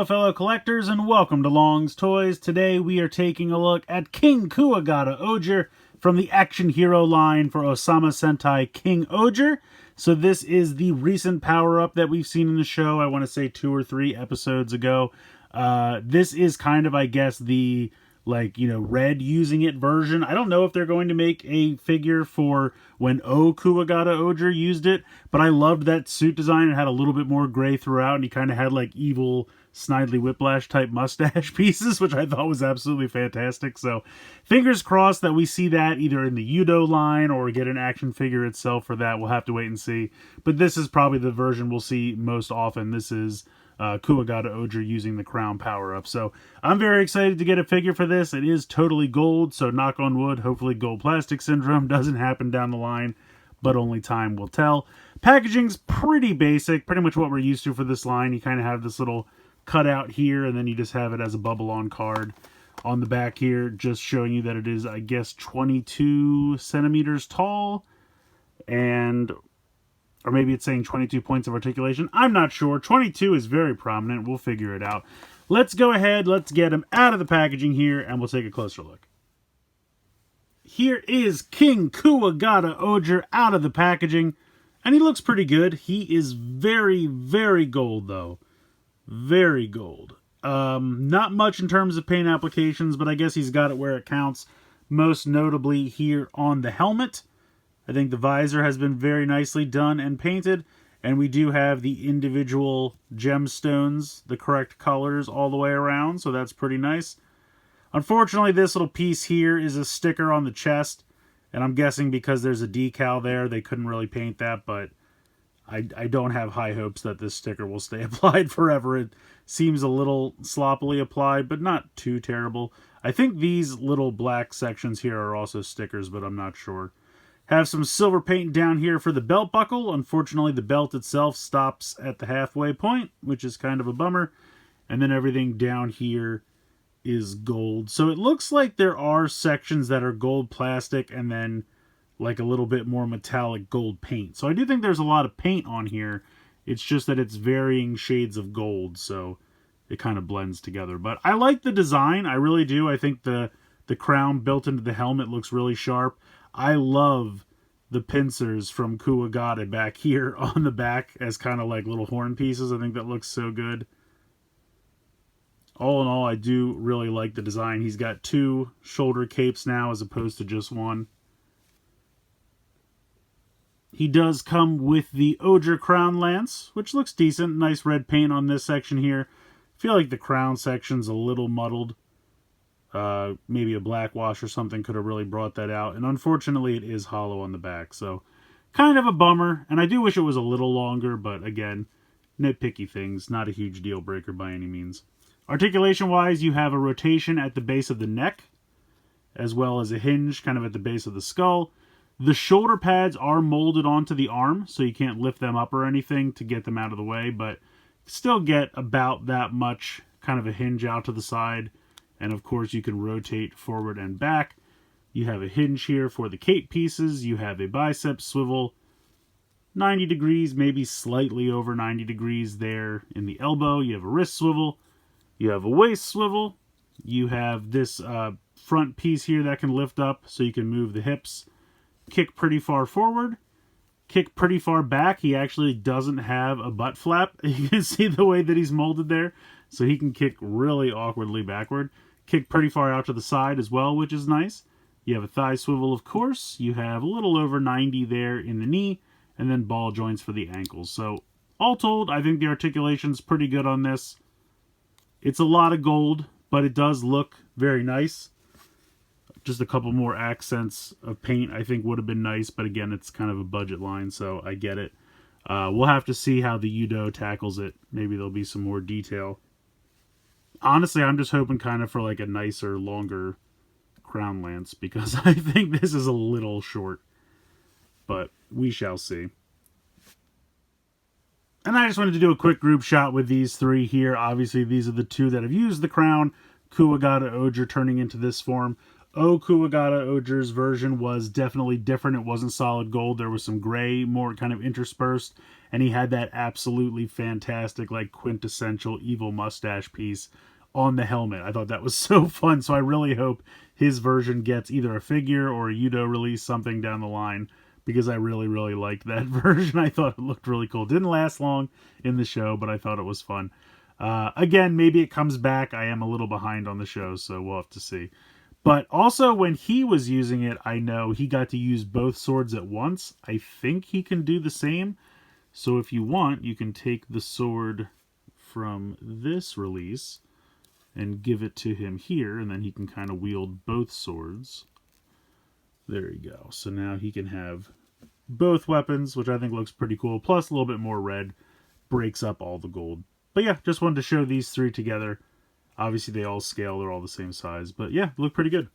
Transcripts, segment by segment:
Hello fellow collectors and welcome to Long's Toys. Today we are taking a look at King Kuwagata Ohger from the Action Hero line for Ohsama Sentai King-Ohger. So this is the recent power-up that we've seen in the show, I want to say 2 or 3 episodes ago. This is kind of, I guess, the, Red using it version. I don't know if they're going to make a figure for when Kuwagata Ohger used it, but I loved that suit design. It had a little bit more gray throughout, and he kind of had like evil Snidely Whiplash type mustache pieces, which I thought was absolutely fantastic. So fingers crossed that we see that either in the Udo line or get an action figure itself for that. We'll have to wait and see. But this is probably the version we'll see most often. This is Kuwagata Ohger using the crown power-up. So I'm very excited to get a figure for this. It is totally gold, so knock on wood, hopefully gold plastic syndrome doesn't happen down the line, but only time will tell. Packaging's pretty basic, pretty much what we're used to for this line. You kind of have this little cutout here, and then you just have it as a bubble-on card on the back here, just showing you that it is, I guess, 22 centimeters tall, and or maybe it's saying 22 points of articulation. I'm not sure. 22 is very prominent. We'll figure it out. Let's go ahead. Let's get him out of the packaging here, and we'll take a closer look. Here is King Kuwagata Ohger out of the packaging, and he looks pretty good. He is very, very gold, though. Very gold. Not much in terms of paint applications, but I guess he's got it where it counts. Most notably here on the helmet. I think the visor has been very nicely done and painted, and we do have the individual gemstones, the correct colors all the way around, so that's pretty nice. Unfortunately, this little piece here is a sticker on the chest, and I'm guessing because there's a decal there, they couldn't really paint that, but I don't have high hopes that this sticker will stay applied forever. It seems a little sloppily applied, but not too terrible. I think these little black sections here are also stickers, but I'm not sure. Have some silver paint down here for the belt buckle. Unfortunately, the belt itself stops at the halfway point, which is kind of a bummer. And then everything down here is gold. So it looks like there are sections that are gold plastic and then like a little bit more metallic gold paint. So I do think there's a lot of paint on here. It's just that it's varying shades of gold, so it kind of blends together. But I like the design. I really do. I think the crown built into the helmet looks really sharp. I love the pincers from Kuwagata back here on the back as kind of like little horn pieces. I think that looks so good. All in all, I do really like the design. He's got 2 shoulder capes now as opposed to just 1. He does come with the Ohger Crown Lance, which looks decent. Nice red paint on this section here. I feel like the crown section's a little muddled. Maybe a black wash or something could have really brought that out. And unfortunately, it is hollow on the back. So, kind of a bummer. And I do wish it was a little longer, but again, nitpicky things. Not a huge deal breaker by any means. Articulation-wise, you have a rotation at the base of the neck, as well as a hinge kind of at the base of the skull. The shoulder pads are molded onto the arm, so you can't lift them up or anything to get them out of the way, but still get about that much kind of a hinge out to the side. And of course you can rotate forward and back. You have a hinge here for the cape pieces. You have a bicep swivel, 90 degrees, maybe slightly over 90 degrees there in the elbow. You have a wrist swivel. You have a waist swivel. You have this front piece here that can lift up so you can move the hips. Kick pretty far forward. Kick pretty far back. He actually doesn't have a butt flap. You can see the way that he's molded there. So he can kick really awkwardly backward. Kick pretty far out to the side as well, which is nice. You have a thigh swivel, of course. You have a little over 90 there in the knee. And then ball joints for the ankles. So all told, I think the articulation's pretty good on this. It's a lot of gold, but it does look very nice. Just a couple more accents of paint I think would have been nice. But again, it's kind of a budget line, so I get it. We'll have to see how the Udo tackles it. Maybe there'll be some more detail. Honestly, I'm just hoping kind of for like a nicer, longer crown lance, because I think this is a little short. But we shall see. And I just wanted to do a quick group shot with these 3 here. Obviously, these are the 2 that have used the crown. Kuwagata Ohger turning into this form. Kuwagata Ohger's version was definitely different. It wasn't solid gold. There was some gray, more kind of interspersed, and he had that absolutely fantastic, like quintessential evil mustache piece on the helmet. I thought that was so fun. So I really hope his version gets either a figure or a Yudo release, something down the line, because I really, really liked that version. I thought it looked really cool. Didn't last long in the show, but I thought it was fun. Again, maybe it comes back. I am a little behind on the show, so we'll have to see. But also, when he was using it, I know he got to use both swords at once. I think he can do the same. So if you want, you can take the sword from this release and give it to him here, and then he can kind of wield both swords. There you go. So now he can have both weapons, which I think looks pretty cool. Plus a little bit more red. Breaks up all the gold. But yeah, just wanted to show these three together. Obviously, they all scale. They're all the same size. But yeah, look pretty good.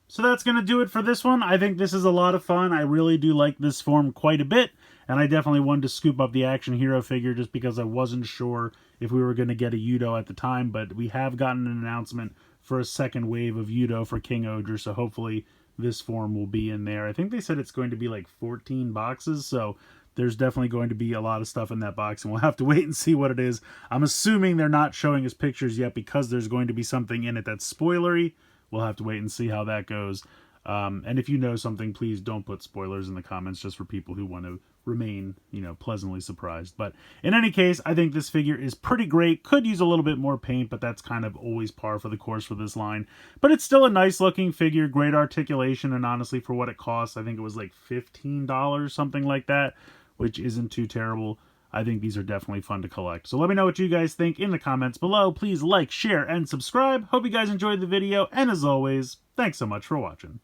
So that's going to do it for this one. I think this is a lot of fun. I really do like this form quite a bit. And I definitely wanted to scoop up the action hero figure just because I wasn't sure if we were going to get a Yudo at the time. But we have gotten an announcement for a second wave of Yudo for Kingohger. So hopefully this form will be in there. I think they said it's going to be like 14 boxes. So there's definitely going to be a lot of stuff in that box, and we'll have to wait and see what it is. I'm assuming they're not showing us pictures yet because there's going to be something in it that's spoilery. We'll have to wait and see how that goes. And if you know something, please don't put spoilers in the comments, just for people who want to remain, pleasantly surprised. But in any case, I think this figure is pretty great. Could use a little bit more paint, but that's kind of always par for the course for this line. But it's still a nice looking figure, great articulation, and honestly, for what it costs, I think it was like $15, something like that, which isn't too terrible. I think these are definitely fun to collect. So let me know what you guys think in the comments below. Please like, share, and subscribe. Hope you guys enjoyed the video, and as always, thanks so much for watching.